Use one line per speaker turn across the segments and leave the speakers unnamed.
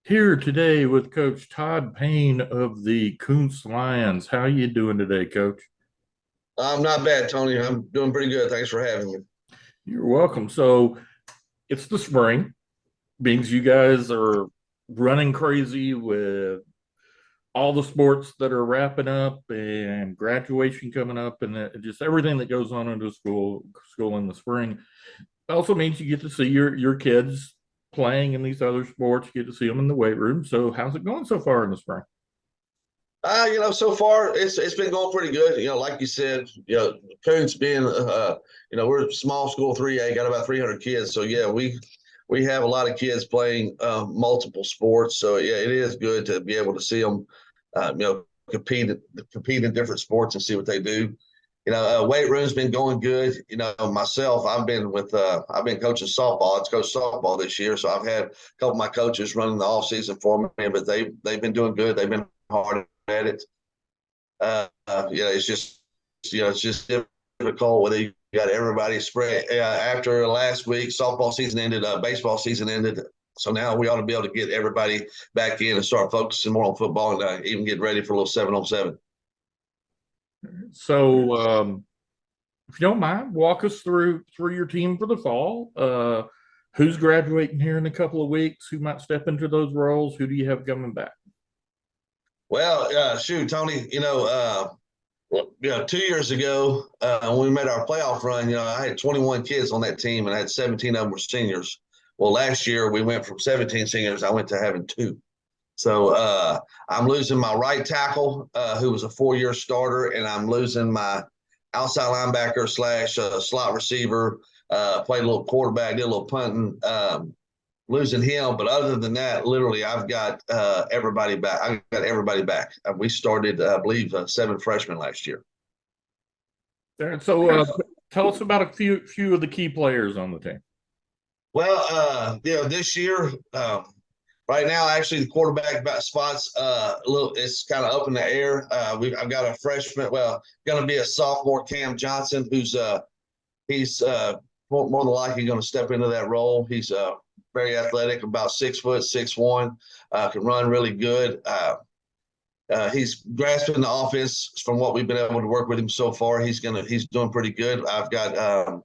Here today with Coach Todd Paine of the Kountze Lions. How you doing today, Coach?
I'm not bad, Tony. I'm doing pretty good. Thanks for having me.
You're welcome. So it's the spring, means you guys are running crazy with all the sports that are wrapping up and graduation coming up and just everything that goes on in the school in the spring. It also means you get to see your kids playing in these other sports, you get to see them in the weight room. So how's it going so far in the spring?
So far it's been going pretty good. Like you said, Coons being we're a small school 3A, got about 300 kids. So yeah, we have a lot of kids playing multiple sports. So yeah, it is good to be able to see them, compete compete in different sports and see what they do. Weight room's been going good. Myself, I've been coaching softball. It's coached softball this year, so I've had a couple of my coaches running the off season for me, but they've been doing good. They've been hard at it. It's just difficult when you got everybody spread. After last week, softball season ended, baseball season ended. So now we ought to be able to get everybody back in and start focusing more on football and even get ready for a little 7-on-7.
So if you don't mind, walk us through your team for the fall. Who's graduating here in a couple of weeks? Who might step into those roles? Who do you have coming back?
Well, shoot, Tony, 2 years ago, when we made our playoff run, I had 21 kids on that team and I had 17 of them were seniors. Well, last year we went from 17 seniors, I went to having two. So I'm losing my right tackle, who was a 4-year starter, and I'm losing my outside linebacker slash slot receiver, played a little quarterback, did a little punting. Losing him, but other than that, literally, I've got everybody back. I got everybody back. We started, I believe, 7 freshmen last year.
So tell us about a few of the key players on the team.
Well, this year, right now, actually, the quarterback spots it's kind of up in the air. I've got a freshman, well, going to be a sophomore, Cam Johnson, he's more than likely going to step into that role. He's very athletic, about 6 foot, 6'1", can run really good. He's grasping the offense from what we've been able to work with him so far. He's doing pretty good. I've got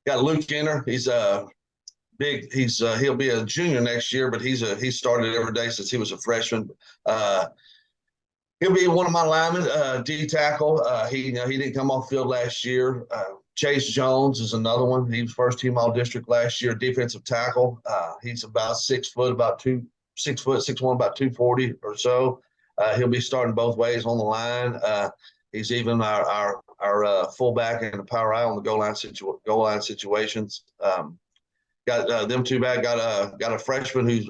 Luke Jenner. He's big. He'll be a junior next year, but he's started every day since he was a freshman. He'll be one of my linemen, D tackle. He didn't come off the field last year. Chase Jones is another one. He was first team all district last year, defensive tackle. He's about 6 foot, 6'1", about 240 or so. He'll be starting both ways on the line. He's even our fullback and the power eye on the goal line situations. Got them two back. Got a freshman who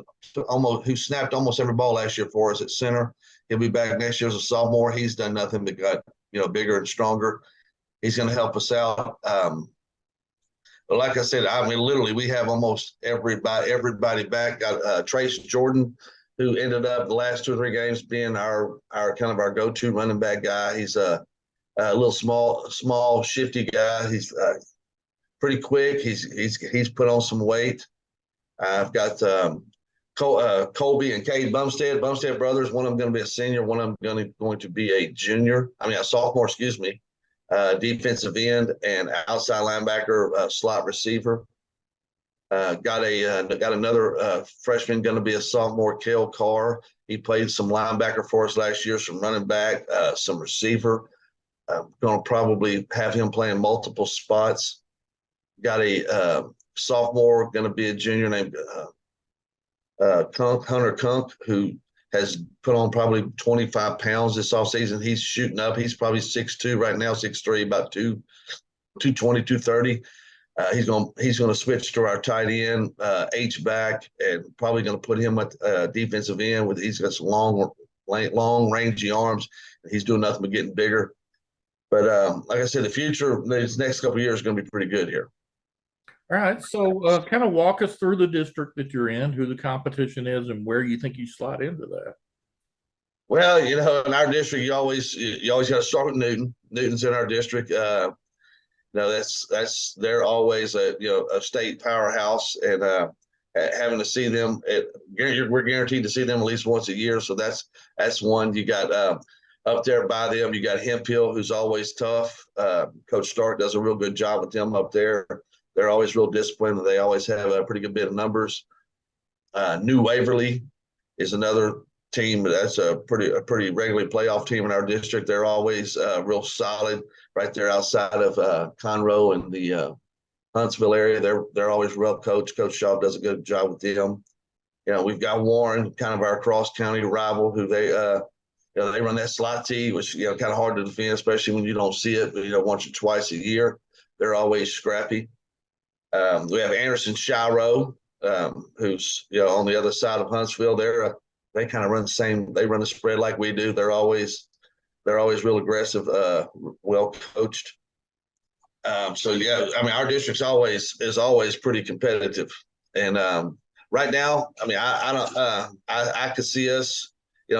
snapped almost every ball last year for us at center. He'll be back next year as a sophomore. He's done nothing but got bigger and stronger. He's going to help us out. But like I said, I mean, literally, we have almost everybody back. Got Trace Jordan, who ended up the last 2 or 3 games being our kind of our go-to running back guy. He's a little small, shifty guy. He's pretty quick. He's put on some weight. I've got Colby and Cade Bumstead brothers. One of them going to be a senior. One of them going to be a junior. I mean, a sophomore. Excuse me. Defensive end and outside linebacker, slot receiver. Got another freshman going to be a sophomore, Kale Carr. He played some linebacker for us last year, some running back, some receiver. Going to probably have him playing multiple spots. Got a sophomore going to be a junior named Hunter Kunk, who has put on probably 25 pounds this offseason. He's shooting up. He's probably 6'2" right now, 6'3", about 220, 230. He's going to switch to our tight end, H back, and probably going to put him at defensive end. He's got some long, rangy arms. He's doing nothing but getting bigger. But like I said, the future, these next couple of years, is going to be pretty good here.
All right. So kind of walk us through the district that you're in, who the competition is, and where you think you slot into that.
Well, in our district, you always got to start with Newton. Newton's in our district. They're always a state powerhouse, and having to see them. We're guaranteed to see them at least once a year. So that's one. You got up there by them, you got Hemphill, who's always tough. Coach Stark does a real good job with them up there. They're always real disciplined, and they always have a pretty good bit of numbers. New Waverly is another team that's a pretty regularly playoff team in our district. They're always real solid right there outside of Conroe and the Huntsville area. They're always well coached. Coach Shaw does a good job with them. We've got Warren, kind of our cross county rival, who they run that slot tee, which kind of hard to defend, especially when you don't see it, but once or twice a year. They're always scrappy. We have Anderson Shiro, who's on the other side of Huntsville. They kind of run the same. They run the spread like we do. They're always real aggressive, well coached. Our district's always pretty competitive. And right now, I could see us,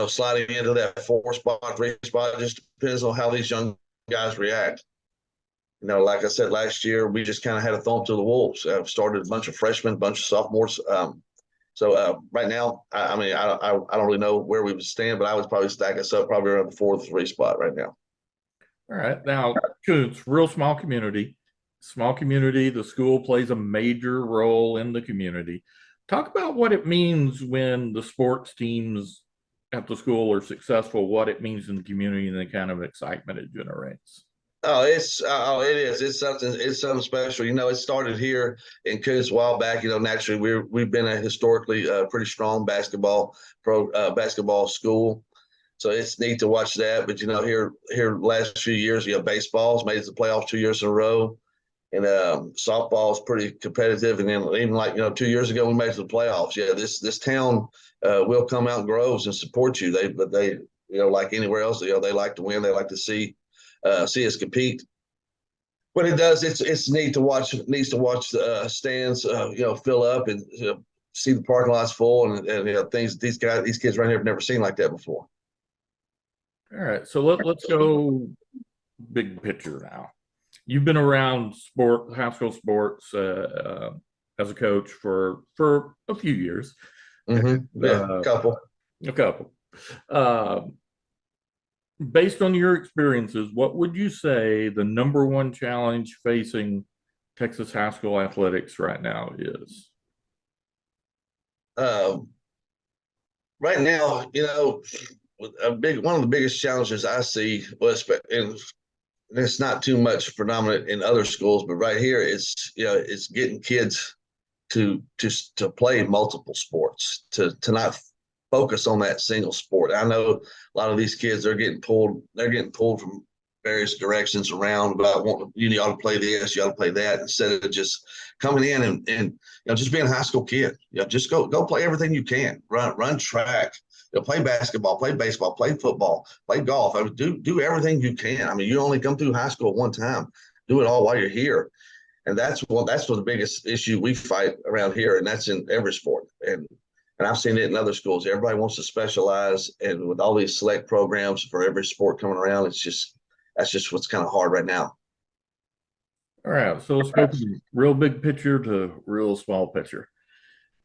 sliding into that 4 spot, 3 spot. It just depends on how these young guys react. Like I said, last year, we just kind of had to throw them to the wolves. Started a bunch of freshmen, a bunch of sophomores. So right now, I don't really know where we would stand, but I would probably stack us up probably around the 4 or 3 spot right now.
All right. Now, Kountze, real small community. The school plays a major role in the community. Talk about what it means when the sports teams at the school are successful, what it means in the community, and the kind of excitement it generates.
It is. It's something special. It started here in Kountze a while back. Naturally, we've been a historically pretty strong basketball school. So it's neat to watch that. But here last few years, baseball's made it to the playoffs 2 years in a row, and softball's pretty competitive. And then even 2 years ago, we made it to the playoffs. Yeah, this town will come out in groves and support you. They like anywhere else, they like to win. They like to see us compete. But it does. It's neat to watch. It needs to watch the stands fill up and see the parking lots full and things these kids right here have never seen like that before.
All right, so let's go big picture now. You've been around high school sports as a coach for a few years.
Mm-hmm. Yeah, a couple.
Based on your experiences, what would you say the number one challenge facing Texas high school athletics right now is?
Right now, one of the biggest challenges I see and it's not too much predominant in other schools, but right here it's getting kids to play multiple sports, to not focus on that single sport. I know a lot of these kids they're getting pulled from various directions around about you ought to play this, you ought to play that, instead of just coming in and just being a high school kid. Just go play everything you can. Run track, play basketball, play baseball, play football, play golf. Do everything you can. You only come through high school one time. Do it all while you're here. And that's what the biggest issue we fight around here, and that's in every sport. And I've seen it in other schools. Everybody wants to specialize, and with all these select programs for every sport coming around, that's just what's kind of hard right now.
All right, so let's go from real big picture to real small picture.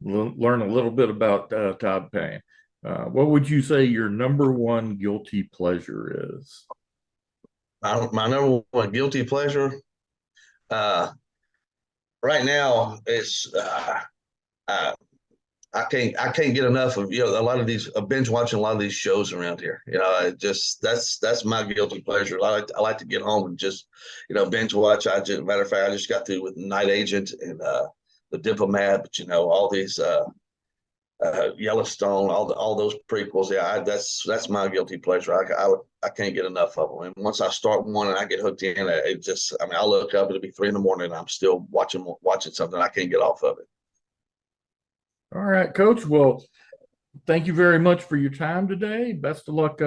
Learn a little bit about Todd Paine. What would you say your number one guilty pleasure is?
My number one guilty pleasure right now is I can't get enough of a lot of these binge watching a lot of these shows around here. That's my guilty pleasure. I like to get home and just binge watch. Matter of fact, I just got through with Night Agent and The Diplomat, but all these Yellowstone, all those prequels. Yeah, that's my guilty pleasure. I can't get enough of them. And once I start one and I get hooked in, I look up, it'll be 3 a.m. and I'm still watching something. I can't get off of it.
All right, Coach. Well, thank you very much for your time today. Best of luck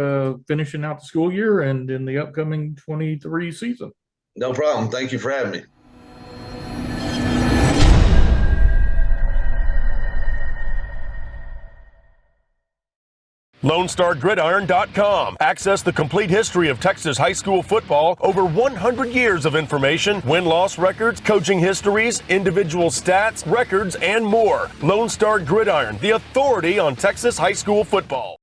finishing out the school year and in the upcoming 23 season.
No problem. Thank you for having me.
LoneStarGridiron.com. Access the complete history of Texas high school football, over 100 years of information, win-loss records, coaching histories, individual stats, records, and more. Lone Star Gridiron, the authority on Texas high school football.